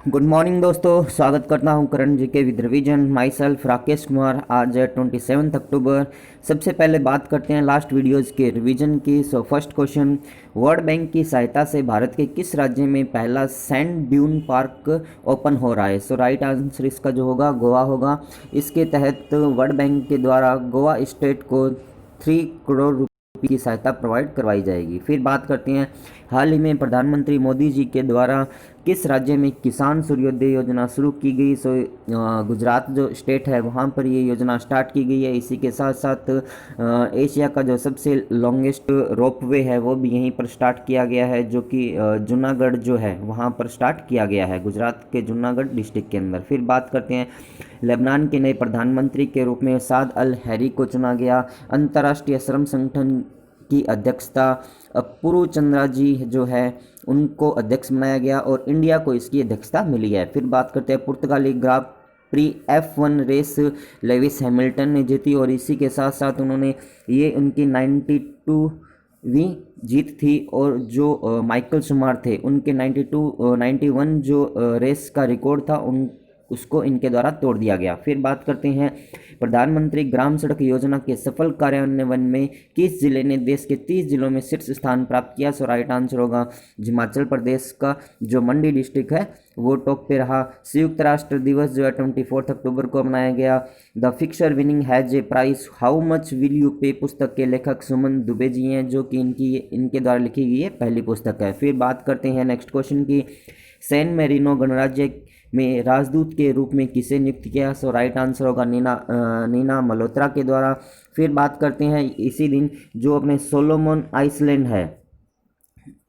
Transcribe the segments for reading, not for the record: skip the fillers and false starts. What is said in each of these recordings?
Good morning दोस्तों, स्वागत करता हूं करण जी के with revision. My self Rakesh Kumar. आज है 27 अक्टूबर। सबसे पहले बात करते हैं लास्ट वीडियोज़ के रिवीजन की। So first question, world bank की सहायता से भारत के किस राज्य में पहला सैंड ड्यून पार्क ओपन हो रहा है? सो राइट आंसर इसका जो होगा गोवा होगा। इसके तहत वर्ल्ड बैंक के द्वारा गोवा स्टेट को 3 करोड़ की सहायता प्रोवाइड करवाई जाएगी। फिर बात करते हैं, हाल ही में प्रधानमंत्री मोदी जी के द्वारा किस राज्य में किसान सूर्योदय योजना शुरू की गई? सो गुजरात जो स्टेट है वहाँ पर ये योजना स्टार्ट की गई है। इसी के साथ साथ एशिया का जो सबसे लॉन्गेस्ट रोपवे है वो भी यहीं पर स्टार्ट किया गया है, जो कि जूनागढ़ जो है वहाँ पर स्टार्ट किया गया है, गुजरात के जूनागढ़ डिस्ट्रिक्ट के अंदर। फिर बात करते हैं, लेबनान के नए प्रधानमंत्री के रूप में साद अल हैरी को चुना गया। अंतर्राष्ट्रीय श्रम संगठन की अध्यक्षता अपूर्व चंद्रा जी जो है उनको अध्यक्ष बनाया गया और इंडिया को इसकी अध्यक्षता मिली है। फिर बात करते हैं, पुर्तगाली grand prix F1 race Lewis Hamilton ने जीती और इसी के साथ साथ उन्होंने ये उनकी 92वीं जीत थी। और जो माइकल शुमार थे उनके 91 जो रेस का रिकॉर्ड था उसको इनके द्वारा तोड़ दिया गया। फिर बात करते हैं, प्रधानमंत्री ग्राम सड़क योजना के सफल कार्यान्वयन में किस जिले ने देश के 30 जिलों में शीर्ष स्थान प्राप्त किया? सो राइट आंसर होगा हिमाचल प्रदेश का जो मंडी डिस्ट्रिक्ट है वो टॉप पे रहा। संयुक्त राष्ट्र दिवस जो है 24 अक्टूबर को मनाया गया। The fixer winning has a price how much will you पे पुस्तक के लेखक सुमन दुबे जी हैं, जो कि इनके द्वारा लिखी गई है पहली पुस्तक है। फिर बात करते हैं नेक्स्ट क्वेश्चन की, सैन मेरिनो गणराज्य में राजदूत के रूप में किसे नियुक्त किया? सो राइट आंसर होगा नीना मल्होत्रा के द्वारा। फिर बात करते हैं, इसी दिन जो अपने सोलोमन आइसलैंड है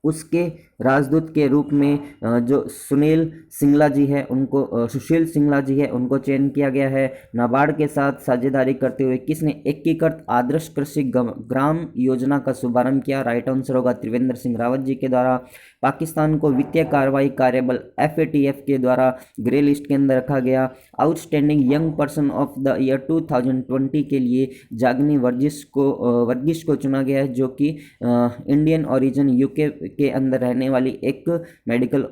उसके राजदूत के रूप में जो सुशील सिंगला जी है उनको चयन किया गया है। नाबार्ड के साथ साझेदारी करते हुए किसने एकीकृत आदर्श कृषि ग्राम योजना का शुभारंभ किया? राइट आंसर होगा त्रिवेंद्र सिंह रावत जी के द्वारा। पाकिस्तान को वित्तीय कार्रवाई कार्यबल FATF के द्वारा ग्रे लिस्ट के अंदर रखा गया। Outstanding young person of the year 2020 के लिए जागनी वर्गीस को चुना गया है, जो कि इंडियन ओरिजिन UK के अंदर रहने वाली एक मेडिकल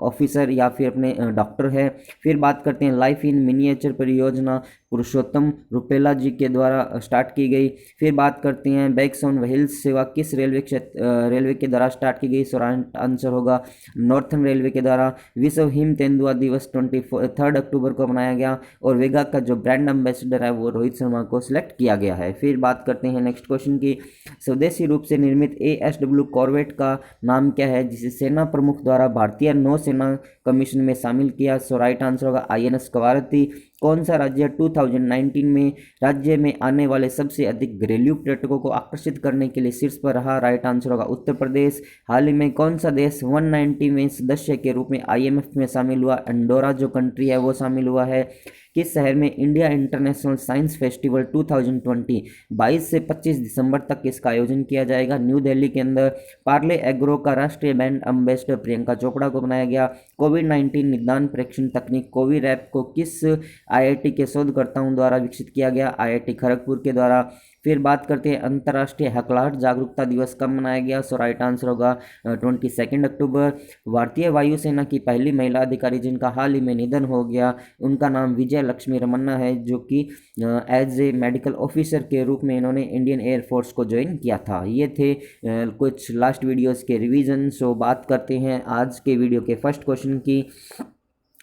ऑफिसर या फिर अपने डॉक्टर है। फिर बात करते हैं, लाइफ इन मिनिएचर परियोजना पुरुषोत्तम रुपेला जी के द्वारा स्टार्ट की गई। फिर बात करते हैं, बैग्स ऑन व्हील्स सेवा किस रेलवे के द्वारा स्टार्ट की गई? सो राइट आंसर होगा नॉर्थन रेलवे के द्वारा। विश्व हिम तेंदुआ दिवस 23 अक्टूबर को मनाया गया और वेगा का जो ब्रांड एम्बेसडर है वो रोहित शर्मा को सिलेक्ट किया गया है। फिर बात करते हैं नेक्स्ट क्वेश्चन की, स्वदेशी रूप से निर्मित ASW कॉर्वेट का नाम क्या है जिसे सेना प्रमुख द्वारा भारतीय नौसेना कमीशन में शामिल किया? सो राइट आंसर होगा INS कवारती। कौन सा राज्य 2019 में राज्य में आने वाले सबसे अधिक घरेलू पर्यटकों को आकर्षित करने के लिए शीर्ष पर रहा? राइट आंसर होगा उत्तर प्रदेश। हाल ही में कौन सा देश 190वें सदस्य के रूप में IMF में शामिल हुआ? अंडोरा जो कंट्री है वो शामिल हुआ है। किस शहर में इंडिया इंटरनेशनल साइंस फेस्टिवल 2020 22 से 25 दिसंबर तक इसका आयोजन किया जाएगा? न्यू दिल्ली के अंदर। पार्ले एग्रो का राष्ट्रीय ब्रांड एम्बेसडर प्रियंका चोपड़ा को बनाया गया। कोविड-19 निदान परीक्षण तकनीक कोविरैप को किस IIT के शोधकर्ताओं द्वारा विकसित किया गया? IIT खड़गपुर के द्वारा। फिर बात करते हैं, अंतर्राष्ट्रीय हकलाहट जागरूकता दिवस कब मनाया गया? सो राइट आंसर होगा 22 अक्टूबर। भारतीय वायुसेना की पहली महिला अधिकारी जिनका हाल ही में निधन हो गया उनका नाम विजय लक्ष्मी रमन्ना है, जो कि एज ए मेडिकल ऑफिसर के रूप में इन्होंने इंडियन एयरफोर्स को ज्वाइन किया था। ये थे कुछ लास्ट वीडियोस के रिवीजन। सो बात करते हैं आज के वीडियो के फर्स्ट क्वेश्चन की,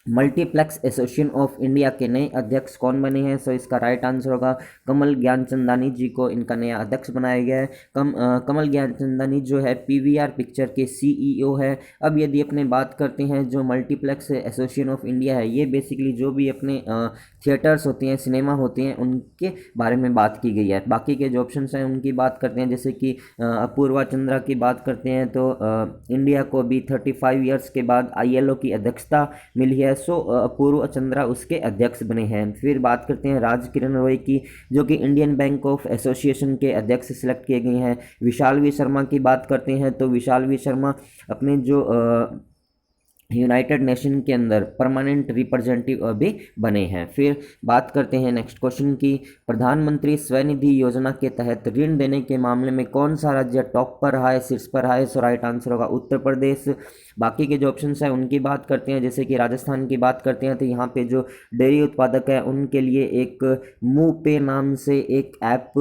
मल्टीप्लेक्स एसोसिएशन ऑफ इंडिया के नए अध्यक्ष कौन बने हैं? सो इसका राइट आंसर होगा कमल ज्ञानचंदानी जी को इनका नया अध्यक्ष बनाया गया है। कमल ज्ञानचंदानी जो है PVR पिक्चर के CEO है। अब यदि अपने बात करते हैं, जो मल्टीप्लेक्स एसोसिएशन ऑफ इंडिया है ये बेसिकली जो भी अपने थिएटर्स होते हैं, सिनेमा होते हैं, उनके बारे में बात की गई है। बाकी के जो ऑप्शन हैं उनकी बात करते हैं, जैसे कि अपूर्वा चंद्रा की बात करते हैं तो इंडिया को भी 35 ईयर्स के बाद ILO की अध्यक्षता मिली है। सो अपूर्व चंद्रा उसके अध्यक्ष बने हैं। फिर बात करते हैं राज किरण रॉय की, जो कि इंडियन बैंक ऑफ एसोसिएशन के अध्यक्ष सिलेक्ट किए गए हैं। विशाल वी शर्मा की बात करते हैं तो विशाल वी शर्मा अपने जो यूनाइटेड नेशन के अंदर परमानेंट रिप्रेजेंटेटिव अभी बने हैं। फिर बात करते हैं नेक्स्ट क्वेश्चन की, प्रधानमंत्री स्वनिधि योजना के तहत ऋण देने के मामले में कौन सा राज्य टॉप पर रहा है, शीर्ष पर रहा है? सो राइट आंसर होगा उत्तर प्रदेश। बाकी के जो ऑप्शंस हैं उनकी बात करते हैं, जैसे कि राजस्थान की बात करते हैं तो यहाँ पे जो डेयरी उत्पादक है उनके लिए एक मुंह पे नाम से एक ऐप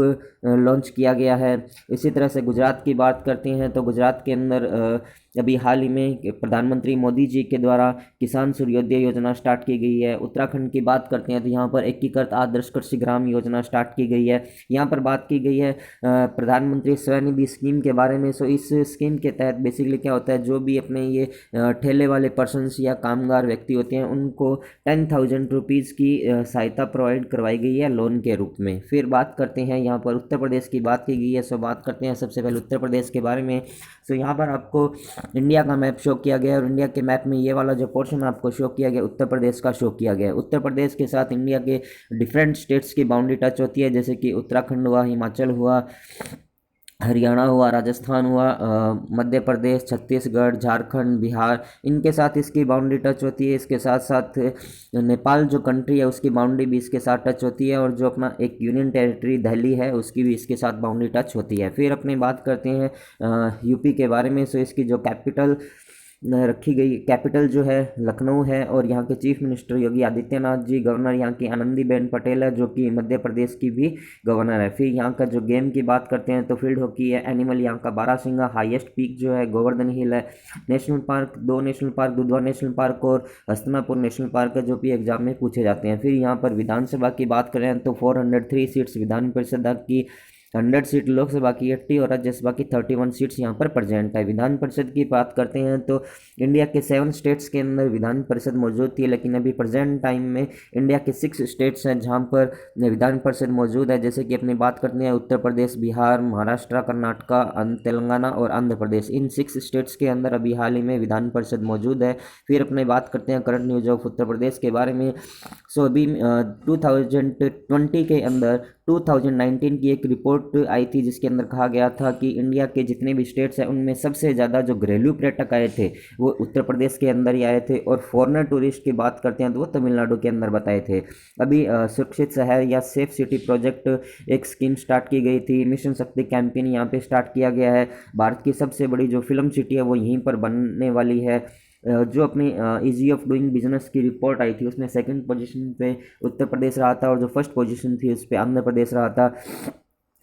लॉन्च किया गया है। इसी तरह से गुजरात की बात करते हैं तो गुजरात के अंदर अभी हाल ही में प्रधानमंत्री मोदी जी के द्वारा किसान सूर्योदय योजना स्टार्ट की गई है। उत्तराखंड की बात करते हैं तो यहाँ पर एकीकृत आदर्श कृषि ग्राम योजना स्टार्ट की गई है। यहाँ पर बात की गई है प्रधानमंत्री स्वनिधि स्कीम के बारे में। सो इस स्कीम के तहत बेसिकली क्या होता है, जो भी अपने ये ठेले वाले पर्सनस या कामगार व्यक्ति होते हैं उनको 10,000 रुपीज़ की सहायता प्रोवाइड करवाई गई है लोन के रूप में। फिर बात करते हैं यहाँ पर उत्तर प्रदेश की बात की गई है। सो बात करते हैं सबसे पहले उत्तर प्रदेश के बारे में। सो यहाँ पर आपको इंडिया का मैप शो किया गया है और इंडिया के मैप में ये वाला जो पोर्शन आपको शो किया गया उत्तर प्रदेश का शो किया गया है। उत्तर प्रदेश के साथ इंडिया के डिफरेंट स्टेट्स की बाउंड्री टच होती है, जैसे कि उत्तराखंड हुआ, हिमाचल हुआ, हरियाणा हुआ, राजस्थान हुआ, मध्य प्रदेश, छत्तीसगढ़, झारखंड, बिहार, इनके साथ इसकी बाउंड्री टच होती है। इसके साथ साथ नेपाल जो कंट्री है उसकी बाउंड्री भी इसके साथ टच होती है और जो अपना एक यूनियन टेरिटरी दिल्ली है उसकी भी इसके साथ बाउंड्री टच होती है। फिर अपनी बात करते हैं यूपी के बारे में। सो इसकी जो कैपिटल रखी गई, कैपिटल जो है लखनऊ है और यहाँ के chief minister Yogi Adityanath ji, governor यहाँ की आनंदीबेन पटेल है जो कि मध्य प्रदेश की भी गवर्नर है। फिर यहाँ का जो गेम की बात करते हैं तो फील्ड हॉकी है। एनिमल यहाँ का बारासिंगा, हाईएस्ट पीक जो है गोवर्धन हिल है। National park, 2 national park, Dudhwa national park और हस्तिनापुर नेशनल पार्क है जो भी एग्जाम में पूछे जाते हैं। फिर यहाँ पर विधानसभा की बात करें तो 403 सीट्स विधान परिषद की, 100 सीट लोकसभा की 80 और राज्यसभा की 31 सीट्स यहाँ पर प्रेजेंट है। विधान परिषद की बात करते हैं तो इंडिया के 7 स्टेट्स के अंदर विधान परिषद मौजूद थी, लेकिन अभी प्रेजेंट टाइम में इंडिया के 6 स्टेट्स हैं जहाँ पर विधान परिषद मौजूद है। जैसे कि अपनी बात करते हैं उत्तर प्रदेश, बिहार, महाराष्ट्र, कर्नाटका, तेलंगाना और आंध्र प्रदेश, इन 6 स्टेट्स के अंदर अभी हाल ही में विधान परिषद मौजूद है। फिर अपने बात करते हैं current news of Uttar Pradesh के बारे में। सो अभी 2020 के अंदर 2019 की एक रिपोर्ट आई थी जिसके अंदर कहा गया था कि इंडिया के जितने भी स्टेट्स हैं उनमें सबसे ज़्यादा जो घरेलू पर्यटक आए थे वो उत्तर प्रदेश के अंदर ही आए थे और फॉरेनर टूरिस्ट की बात करते हैं तो वो तमिलनाडु के अंदर बताए थे। अभी सुरक्षित शहर या सेफ सिटी प्रोजेक्ट एक स्कीम स्टार्ट की गई थी। मिशन शक्ति कैंपेन यहाँ पे स्टार्ट किया गया है। भारत की सबसे बड़ी जो फिल्म सिटी है वो यहीं पर बनने वाली है। जो अपनी ईजी ऑफ डूइंग बिजनेस की रिपोर्ट आई थी उसमें सेकंड पोजीशन पे उत्तर प्रदेश रहा था और जो फर्स्ट पोजीशन थी उस पर आंध्र प्रदेश रहा था।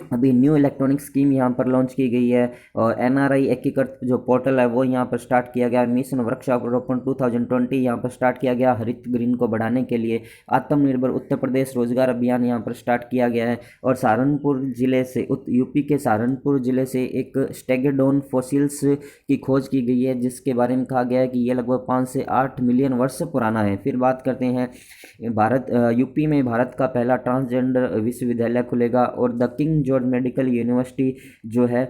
अभी न्यू इलेक्ट्रॉनिक स्कीम यहाँ पर लॉन्च की गई है और एनआरआई एकीकृत जो पोर्टल है वो यहाँ पर स्टार्ट किया गया है। मिशन वृक्षारोपण 2020 यहाँ पर स्टार्ट किया गया हरित ग्रीन को बढ़ाने के लिए। आत्मनिर्भर उत्तर प्रदेश रोजगार अभियान यहाँ पर स्टार्ट किया गया है और सहारनपुर जिले से यूपी के सहारनपुर जिले से एक स्टेगेडोन फॉसिल्स की खोज की गई है जिसके बारे में कहा गया है कि ये लगभग 5 से 8 मिलियन वर्ष पुराना है। फिर बात करते हैं यूपी में भारत का पहला ट्रांसजेंडर विश्वविद्यालय खुलेगा और the king George medical university जो है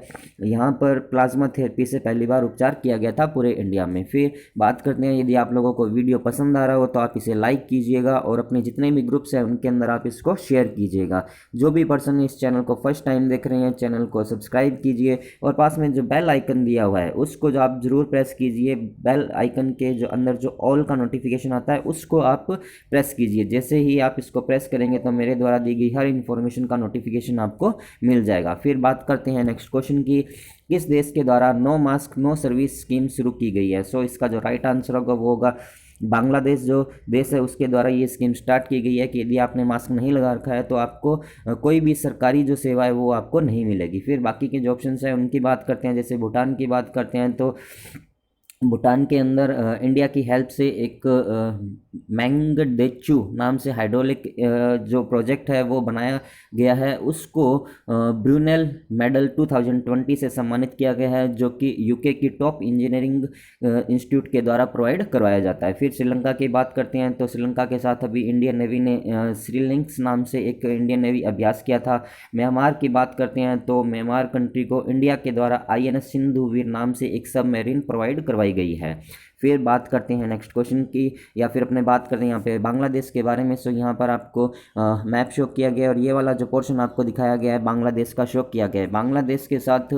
यहाँ पर प्लाज्मा थेरेपी से पहली बार उपचार किया गया था पूरे इंडिया में। फिर बात करते हैं यदि आप लोगों को वीडियो पसंद आ रहा हो तो आप इसे लाइक कीजिएगा और अपने जितने भी ग्रुप्स हैं उनके अंदर आप इसको शेयर कीजिएगा। जो भी पर्सन इस चैनल को फर्स्ट टाइम देख रहे हैं चैनल को सब्सक्राइब कीजिए और पास में जो बेल आइकन दिया हुआ है उसको जो आप जरूर प्रेस कीजिए। बेल आइकन के जो अंदर जो ऑल का नोटिफिकेशन आता है उसको आप प्रेस कीजिए। जैसे ही आप इसको प्रेस करेंगे तो मेरे द्वारा दी गई हर इन्फॉर्मेशन का नोटिफिकेशन आपको मिल जाएगा। फिर बात करते हैं नेक्स्ट क्वेश्चन की, किस देश के द्वारा no mask no service scheme शुरू की गई है? सो इसका जो राइट आंसर होगा वो होगा बांग्लादेश जो देश है उसके द्वारा ये स्कीम स्टार्ट की गई है कि यदि आपने मास्क नहीं लगा रखा है तो आपको कोई भी सरकारी जो सेवा है वो आपको नहीं मिलेगी। फिर बाकी के जो ऑप्शंस हैं उनकी बात करते हैं। जैसे भूटान की बात करते हैं तो भूटान के अंदर इंडिया की हेल्प से एक मैंगडेचू नाम से हाइड्रोलिक जो प्रोजेक्ट है वो बनाया गया है। उसको ब्रूनेल मेडल 2020 से सम्मानित किया गया है जो कि यूके की टॉप इंजीनियरिंग इंस्टीट्यूट के द्वारा प्रोवाइड करवाया जाता है। फिर श्रीलंका की बात करते हैं तो श्रीलंका के साथ अभी इंडियन नेवी ने श्रीलिंक्स नाम से एक इंडियन नेवी अभ्यास किया था। म्यांमार की बात करते हैं तो म्यांमार कंट्री को इंडिया के द्वारा INS सिंधु वीर नाम से एक सबमरीन प्रोवाइड करवाई गई है। फिर बात करते हैं नेक्स्ट क्वेश्चन की या फिर अपने बात करते हैं यहाँ पे बांग्लादेश के बारे में। सो यहाँ पर आपको मैप शो किया गया और ये वाला जो पोर्शन आपको दिखाया गया है बांग्लादेश का शो किया गया है। बांग्लादेश के साथ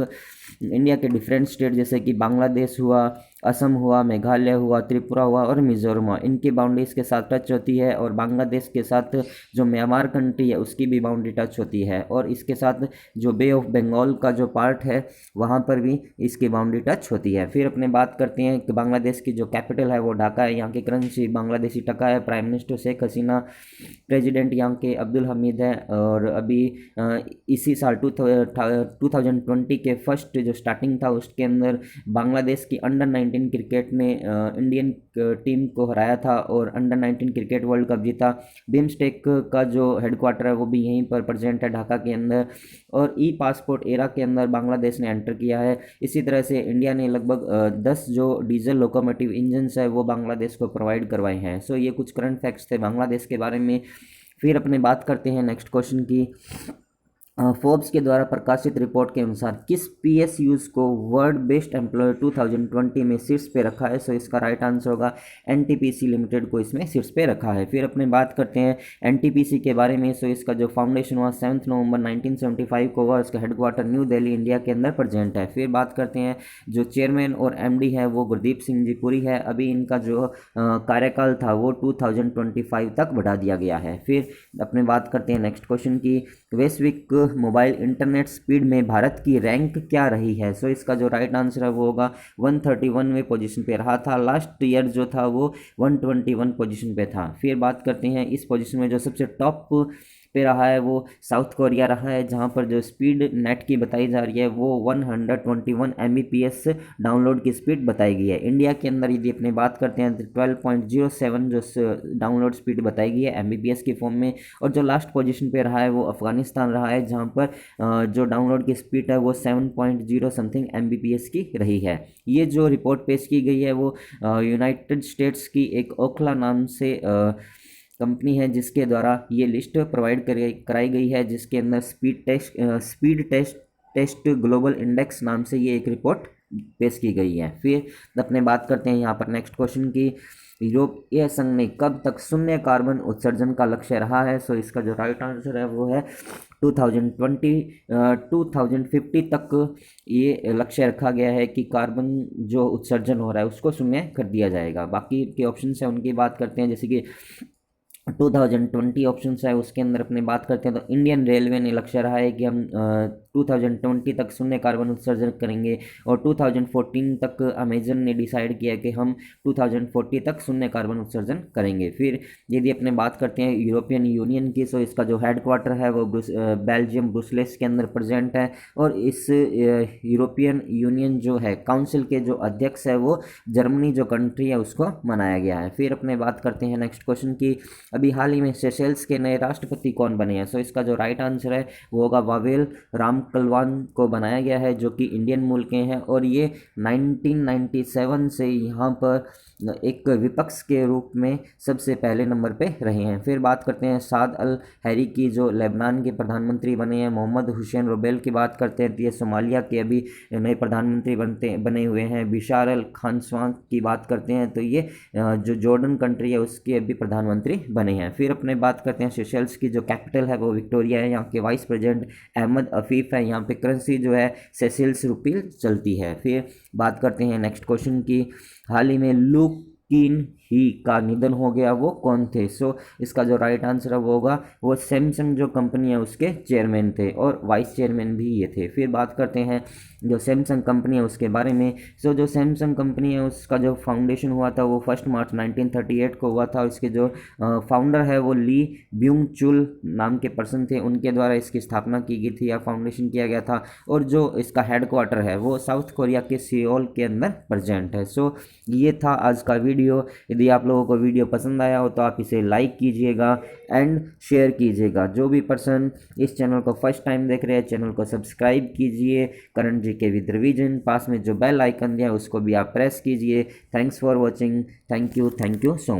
इंडिया के डिफरेंट स्टेट जैसे कि बांग्लादेश हुआ, असम हुआ, मेघालय हुआ, त्रिपुरा हुआ और मिजोरम हुआ, इनकी बाउंड्रीज के साथ टच होती है। और बांग्लादेश के साथ जो म्यांमार कंट्री है उसकी भी बाउंड्री टच होती है। और इसके साथ जो बे ऑफ बंगाल का जो पार्ट है वहाँ पर भी इसकी बाउंड्री टच होती है। फिर अपने बात करते हैं कि बांग्लादेश की जो कैपिटल है वो ढाका है, यहाँ की करेंसी बांग्लादेशी टका है, prime minister Sheikh Hasina, president यहाँ के अब्दुल हमीद है। और अभी इसी साल 2020 के फर्स्ट जो स्टार्टिंग था उसके अंदर बांग्लादेश की अंडर 19 क्रिकेट ने इंडियन टीम को हराया था और अंडर 19 क्रिकेट वर्ल्ड कप जीता। बिम्स्टेक का जो हेडक्वार्टर है वो भी यहीं पर प्रेजेंट है ढाका के अंदर। और ई पासपोर्ट एरा के अंदर बांग्लादेश ने एंटर किया है। इसी तरह से इंडिया ने लगभग 10 जो डीजल लोकोमोटिव इंजन्स है वो बांग्लादेश को प्रोवाइड करवाए हैं। सो ये कुछ करंट फैक्ट्स थे बांग्लादेश के बारे में। फिर अपने बात करते हैं नेक्स्ट क्वेश्चन की। फोर्ब्स के द्वारा प्रकाशित रिपोर्ट के अनुसार किस पीएसयूज को वर्ल्ड बेस्ट एम्प्लॉयर 2020 में शीर्ष पे रखा है? सो इसका राइट आंसर होगा एनटीपीसी लिमिटेड को इसमें शीर्ष पे रखा है। फिर अपने बात करते हैं एनटीपीसी के बारे में। सो इसका जो फाउंडेशन हुआ 7 नवंबर 1975 को हुआ, इसका हेडक्वार्टर न्यू दिल्ली इंडिया के अंदर प्रेजेंट है। फिर बात करते हैं जो चेयरमैन और एमडी है वो गुरदीप सिंह जी पुरी है। अभी इनका जो कार्यकाल था वो 2025 तक बढ़ा दिया गया है। फिर अपने बात करते हैं नेक्स्ट क्वेश्चन की। वैश्विक मोबाइल इंटरनेट स्पीड में भारत की रैंक क्या रही है? सो इसका जो राइट आंसर है वो होगा 131वें पोजीशन पे रहा था। लास्ट ईयर जो था वो 121 पोजीशन पे था। फिर बात करते हैं इस पोजीशन में जो सबसे टॉप पे रहा है वो साउथ कोरिया रहा है, जहाँ पर जो स्पीड नेट की बताई जा रही है वो 121 Mbps डाउनलोड की स्पीड बताई गई है। इंडिया के अंदर यदि अपने बात करते हैं तो 12.07 जो डाउनलोड स्पीड बताई गई है Mbps की फॉर्म में। और जो लास्ट पोजीशन पे रहा है वो अफगानिस्तान रहा है, जहाँ पर जो डाउनलोड की स्पीड है वो 7.0 समथिंग Mbps की रही है। ये जो रिपोर्ट पेश की गई है वो यूनाइटेड स्टेट्स की एक ओखला नाम से कंपनी है जिसके द्वारा ये लिस्ट प्रोवाइड कराई गई है, जिसके अंदर स्पीड टेस्ट ग्लोबल इंडेक्स नाम से ये एक रिपोर्ट पेश की गई है। फिर अपने बात करते हैं यहाँ पर नेक्स्ट क्वेश्चन की। यूरोपीय संघ ने कब तक शून्य कार्बन उत्सर्जन का लक्ष्य रहा है? सो इसका जो राइट आंसर है वो है 2050 तक ये लक्ष्य रखा गया है कि कार्बन जो उत्सर्जन हो रहा है उसको शून्य कर दिया जाएगा। बाकी के ऑप्शन है उनकी बात करते हैं, जैसे कि 2020 ऑप्शन है उसके अंदर अपने बात करते हैं तो इंडियन रेलवे ने लक्ष्य रहा है कि हम 2020 तक शून्य कार्बन उत्सर्जन करेंगे। और 2014 तक अमेजन ने डिसाइड किया कि हम 2040 तक शून्य कार्बन उत्सर्जन करेंगे। फिर यदि अपने बात करते हैं यूरोपियन यूनियन की, तो इसका जो हेडक्वार्टर है वो बेल्जियम ब्रुसेल्स के अंदर प्रेजेंट है। और इस यूरोपियन यूनियन जो है काउंसिल के जो अध्यक्ष है वो जर्मनी जो कंट्री है उसको मनाया गया है। फिर अपने बात करते हैं नेक्स्ट क्वेश्चन की। अभी हाल ही में सेशेल्स के नए राष्ट्रपति कौन बने हैं? सो इसका जो राइट आंसर है वो होगा वावेल रामकलवान को बनाया गया है, जो कि इंडियन मूल के हैं। और ये 1997 से यहाँ पर एक विपक्ष के रूप में सबसे पहले नंबर पे रहे हैं। फिर बात करते हैं साद अल हैरी की, जो लेबनान के प्रधानमंत्री बने हैं। मोहम्मद हुसैन रोबेल की बात करते हैं तो ये सोमालिया के अभी नए प्रधानमंत्री बने हुए हैं। बिशार अल खानस्वां की बात करते हैं तो ये जो जॉर्डन कंट्री है उसके अभी प्रधानमंत्री बने हैं। फिर अपने बात करते हैं सेशेल्स की जो कैपिटल है वो विक्टोरिया है, यहाँ के वाइस प्रेसिडेंट अहमद अफीफ है। यहाँ पे करेंसी जो है सेशेल्स रुपी चलती है। फिर बात करते हैं नेक्स्ट क्वेश्चन की। हाल ही में लूक किन ही का निधन हो गया, वो कौन थे? सो इसका जो राइट आंसर है वो होगा वो सैमसंग जो कंपनी है उसके चेयरमैन थे और वाइस चेयरमैन भी ये थे। फिर बात करते हैं जो सैमसंग कंपनी है उसके बारे में। सो जो सैमसंग कंपनी है उसका जो फाउंडेशन हुआ था वो 1 मार्च 1938 को हुआ था। इसके जो फाउंडर है वो ली ब्यूंग चुल नाम के पर्सन थे, उनके द्वारा इसकी स्थापना की गई थी या फाउंडेशन किया गया था। और जो इसका हेडक्वार्टर है वो साउथ कोरिया के सियोल के अंदर प्रेजेंट है। सो ये था आज का वीडियो। यदि आप लोगों को वीडियो पसंद आया हो तो आप इसे लाइक कीजिएगा एंड शेयर कीजिएगा। जो भी पर्सन इस चैनल को फर्स्ट टाइम देख रहे हैं चैनल को सब्सक्राइब कीजिए करंट जीके विद रिवीजन। पास में जो बेल आइकन दिया है उसको भी आप प्रेस कीजिए। Thanks for watching. Thank you so much.